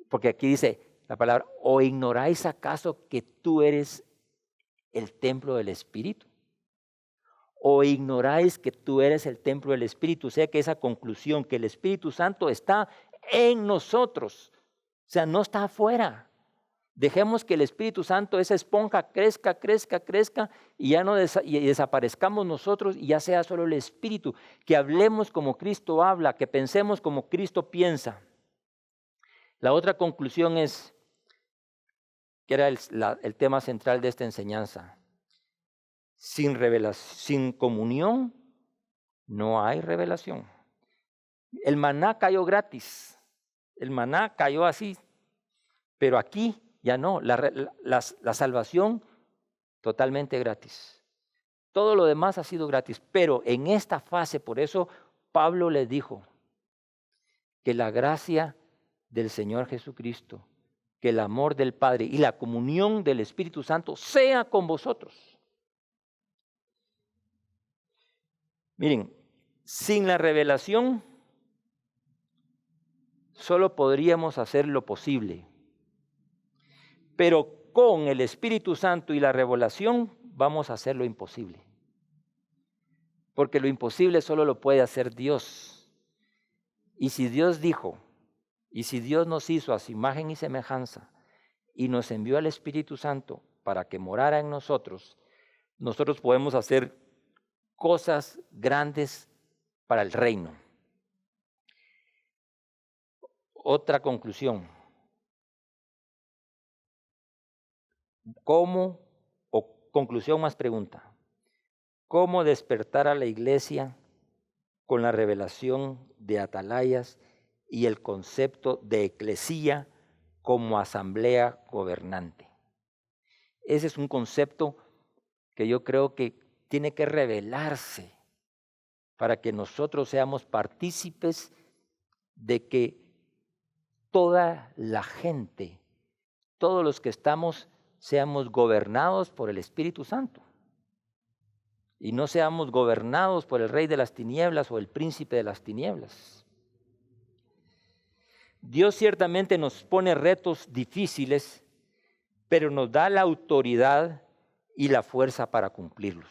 Porque aquí dice la palabra, ¿o ignoráis acaso que tú eres el templo del Espíritu? ¿O ignoráis que tú eres el templo del Espíritu? O sea que esa conclusión, que el Espíritu Santo está en nosotros, o sea, no está afuera. Dejemos que el Espíritu Santo, esa esponja, crezca y ya no y desaparezcamos nosotros y ya sea solo el Espíritu. Que hablemos como Cristo habla, que pensemos como Cristo piensa. La otra conclusión es, que era el tema central de esta enseñanza. Sin revelación, sin comunión, no hay revelación. El maná cayó gratis, el maná cayó así, pero aquí ya no, la salvación totalmente gratis. Todo lo demás ha sido gratis, pero en esta fase, por eso Pablo les dijo que la gracia del Señor Jesucristo, que el amor del Padre y la comunión del Espíritu Santo sea con vosotros. Miren, sin la revelación solo podríamos hacer lo posible, pero con el Espíritu Santo y la revelación vamos a hacer lo imposible. Porque lo imposible solo lo puede hacer Dios. Y si Dios dijo, y si Dios nos hizo a su imagen y semejanza, y nos envió al Espíritu Santo para que morara en nosotros, nosotros podemos hacer cosas grandes para el reino. Otra conclusión. ¿Cómo, o conclusión más pregunta, cómo despertar a la iglesia con la revelación de atalayas y el concepto de eclesía como asamblea gobernante? Ese es un concepto que yo creo que tiene que revelarse para que nosotros seamos partícipes de que toda la gente, todos los que estamos, seamos gobernados por el Espíritu Santo y no seamos gobernados por el rey de las tinieblas o el príncipe de las tinieblas. Dios ciertamente nos pone retos difíciles, pero nos da la autoridad y la fuerza para cumplirlos.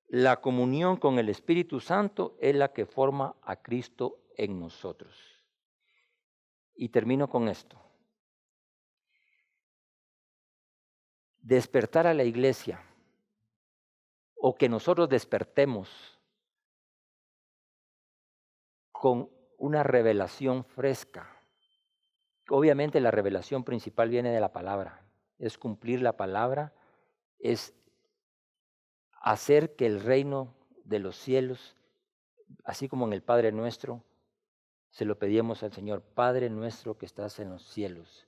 La comunión con el Espíritu Santo es la que forma a Cristo en nosotros. Y termino con esto. Despertar a la iglesia, o que nosotros despertemos con una revelación fresca. Obviamente la revelación principal viene de la palabra, es cumplir la palabra, es hacer que el reino de los cielos, así como en el Padre Nuestro, se lo pedíamos al Señor, Padre nuestro que estás en los cielos,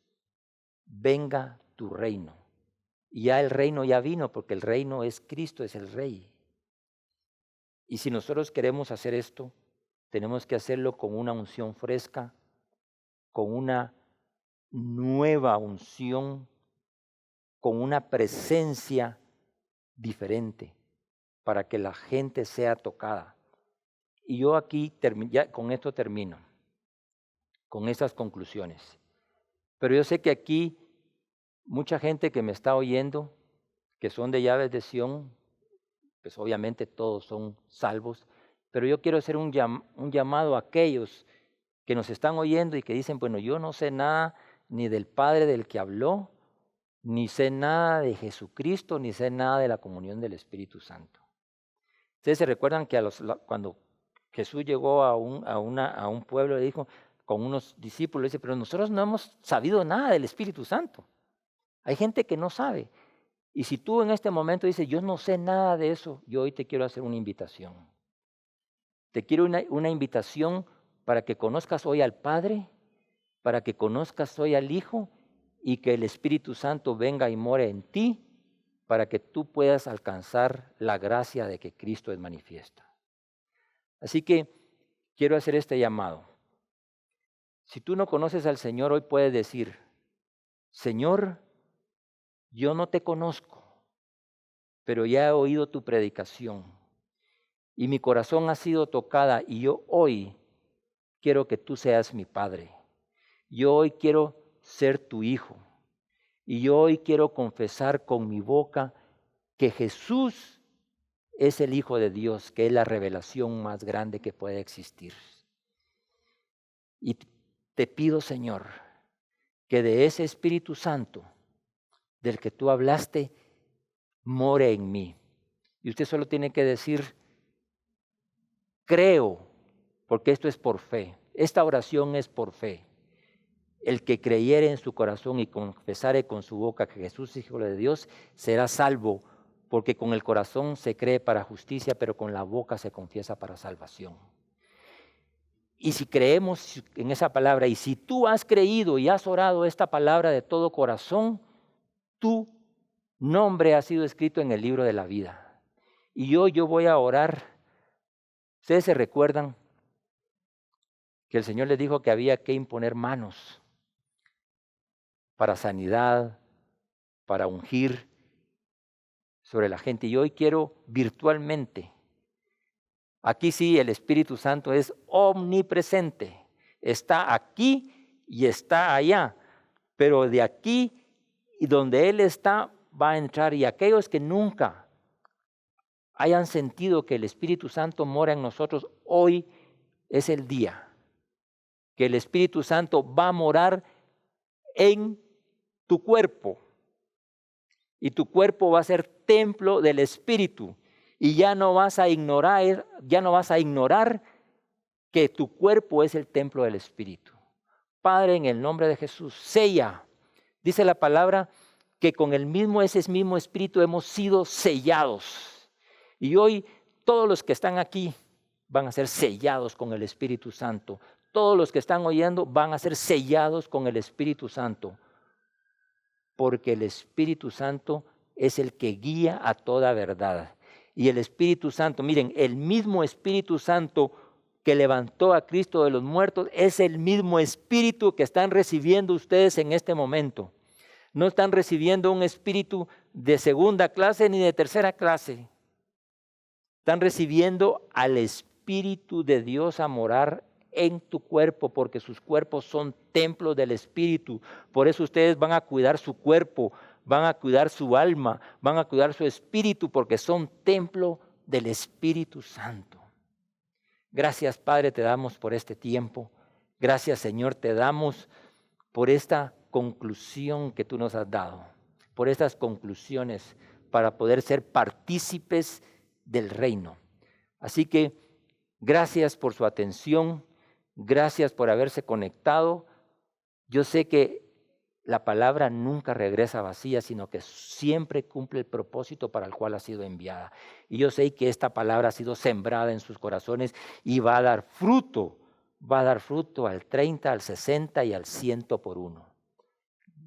venga tu reino. Y ya el reino ya vino, porque el reino es Cristo, es el Rey. Y si nosotros queremos hacer esto, tenemos que hacerlo con una unción fresca, con una nueva unción, con una presencia diferente, para que la gente sea tocada. Y yo aquí, ya con esto termino, con estas conclusiones. Pero yo sé que aquí mucha gente que me está oyendo, que son de Llaves de Sión, pues obviamente todos son salvos, pero yo quiero hacer un llamado a aquellos que nos están oyendo y que dicen, bueno, yo no sé nada ni del Padre del que habló, ni sé nada de Jesucristo, ni sé nada de la comunión del Espíritu Santo. Ustedes se recuerdan que cuando Jesús llegó a un pueblo y dijo, con unos discípulos, dice, pero nosotros no hemos sabido nada del Espíritu Santo. Hay gente que no sabe. Y si tú en este momento dices, yo no sé nada de eso, yo hoy te quiero hacer una invitación. Te quiero una invitación para que conozcas hoy al Padre, para que conozcas hoy al Hijo y que el Espíritu Santo venga y more en ti para que tú puedas alcanzar la gracia de que Cristo es manifiesto. Así que quiero hacer este llamado. Si tú no conoces al Señor, hoy puedes decir, Señor, yo no te conozco, pero ya he oído tu predicación y mi corazón ha sido tocada y yo hoy quiero que tú seas mi Padre. Yo hoy quiero ser tu hijo y yo hoy quiero confesar con mi boca que Jesús es el Hijo de Dios, que es la revelación más grande que puede existir. Y te pido, Señor, que de ese Espíritu Santo del que tú hablaste, more en mí. Y usted solo tiene que decir, creo, porque esto es por fe. Esta oración es por fe. El que creyere en su corazón y confesare con su boca que Jesús es Hijo de Dios, será salvo, porque con el corazón se cree para justicia, pero con la boca se confiesa para salvación. Y si creemos en esa palabra, y si tú has creído y has orado esta palabra de todo corazón, tu nombre ha sido escrito en el libro de la vida. Y yo voy a orar. Ustedes se recuerdan que el Señor les dijo que había que imponer manos para sanidad, para ungir sobre la gente. Y hoy quiero virtualmente. Aquí sí, el Espíritu Santo es omnipresente. Está aquí y está allá. Pero de aquí y donde Él está, va a entrar. Y aquellos que nunca hayan sentido que el Espíritu Santo mora en nosotros, hoy es el día que el Espíritu Santo va a morar en tu cuerpo. Y tu cuerpo va a ser templo del Espíritu. Y ya no vas a ignorar que tu cuerpo es el templo del Espíritu. Padre, en el nombre de Jesús, sella. Dice la palabra que con ese mismo Espíritu hemos sido sellados. Y hoy todos los que están aquí van a ser sellados con el Espíritu Santo. Todos los que están oyendo van a ser sellados con el Espíritu Santo. Porque el Espíritu Santo es el que guía a toda verdad. Y el Espíritu Santo, miren, el mismo Espíritu Santo que levantó a Cristo de los muertos es el mismo Espíritu que están recibiendo ustedes en este momento. No están recibiendo un espíritu de segunda clase ni de tercera clase. Están recibiendo al Espíritu de Dios a morar en tu cuerpo, porque sus cuerpos son templos del Espíritu. Por eso ustedes van a cuidar su cuerpo, van a cuidar su alma, van a cuidar su espíritu, porque son templo del Espíritu Santo. Gracias, Padre, te damos por este tiempo. Gracias, Señor, te damos por esta conclusión que tú nos has dado, por estas conclusiones para poder ser partícipes del reino. Así que gracias por su atención, gracias por haberse conectado. Yo sé que la palabra nunca regresa vacía, sino que siempre cumple el propósito para el cual ha sido enviada. Y yo sé que esta palabra ha sido sembrada en sus corazones y va a dar fruto al 30, al 60 y al 100 por uno.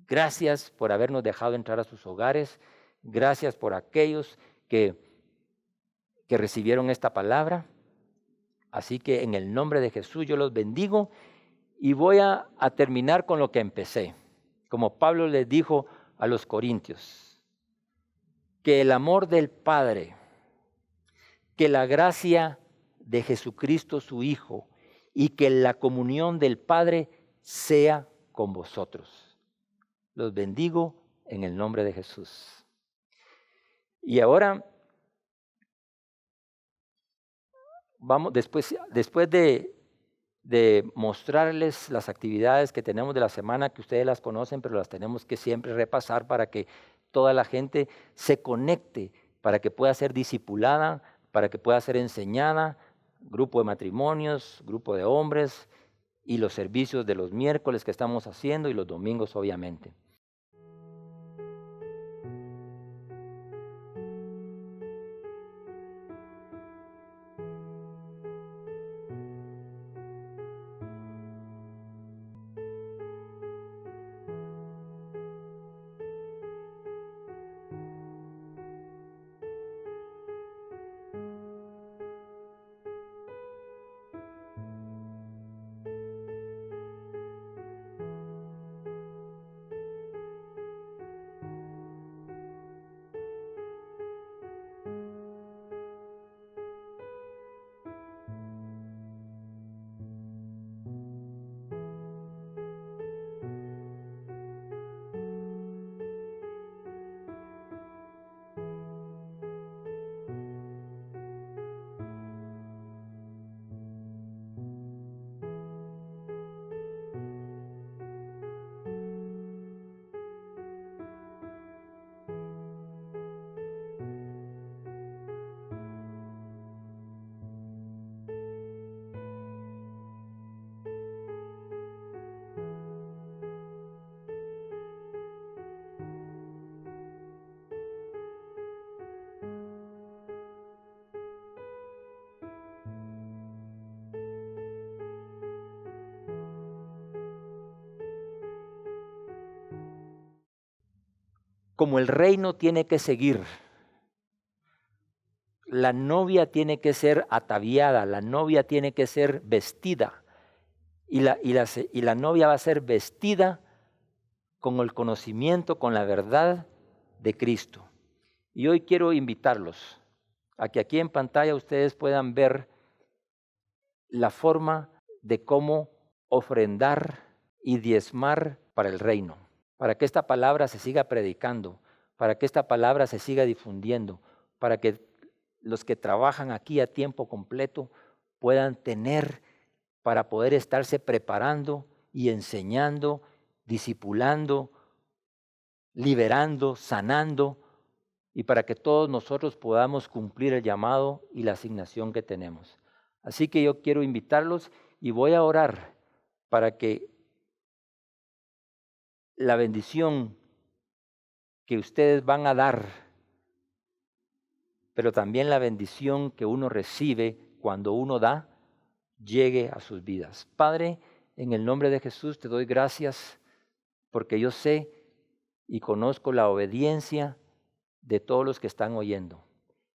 Gracias por habernos dejado entrar a sus hogares. Gracias por aquellos que recibieron esta palabra. Así que en el nombre de Jesús yo los bendigo y voy a terminar con lo que empecé. Como Pablo les dijo a los corintios, que el amor del Padre, que la gracia de Jesucristo su Hijo y que la comunión del Padre sea con vosotros. Los bendigo en el nombre de Jesús. Y ahora vamos, después de mostrarles las actividades que tenemos de la semana, que ustedes las conocen, pero las tenemos que siempre repasar para que toda la gente se conecte, para que pueda ser discipulada, para que pueda ser enseñada, grupo de matrimonios, grupo de hombres y los servicios de los miércoles que estamos haciendo y los domingos obviamente. Como el reino tiene que seguir, la novia tiene que ser ataviada, la novia tiene que ser vestida y la novia va a ser vestida con el conocimiento, con la verdad de Cristo. Y hoy quiero invitarlos a que aquí en pantalla ustedes puedan ver la forma de cómo ofrendar y diezmar para el reino, para que esta palabra se siga predicando, para que esta palabra se siga difundiendo, para que los que trabajan aquí a tiempo completo puedan tener para poder estarse preparando y enseñando, discipulando, liberando, sanando, y para que todos nosotros podamos cumplir el llamado y la asignación que tenemos. Así que yo quiero invitarlos y voy a orar para que la bendición que ustedes van a dar, pero también la bendición que uno recibe cuando uno da, llegue a sus vidas. Padre, en el nombre de Jesús te doy gracias porque yo sé y conozco la obediencia de todos los que están oyendo.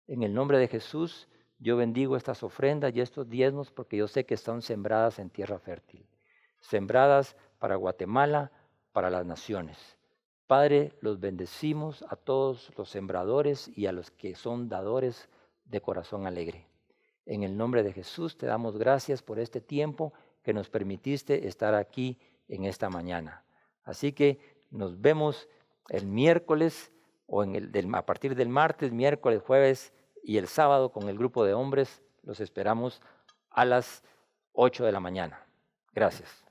En el nombre de Jesús, yo bendigo estas ofrendas y estos diezmos porque yo sé que están sembradas en tierra fértil, sembradas para Guatemala, para las naciones. Padre, los bendecimos a todos los sembradores y a los que son dadores de corazón alegre. En el nombre de Jesús te damos gracias por este tiempo que nos permitiste estar aquí en esta mañana. Así que nos vemos el miércoles o a partir del martes, miércoles, jueves y el sábado con el grupo de hombres. Los esperamos a las 8 de la mañana. Gracias.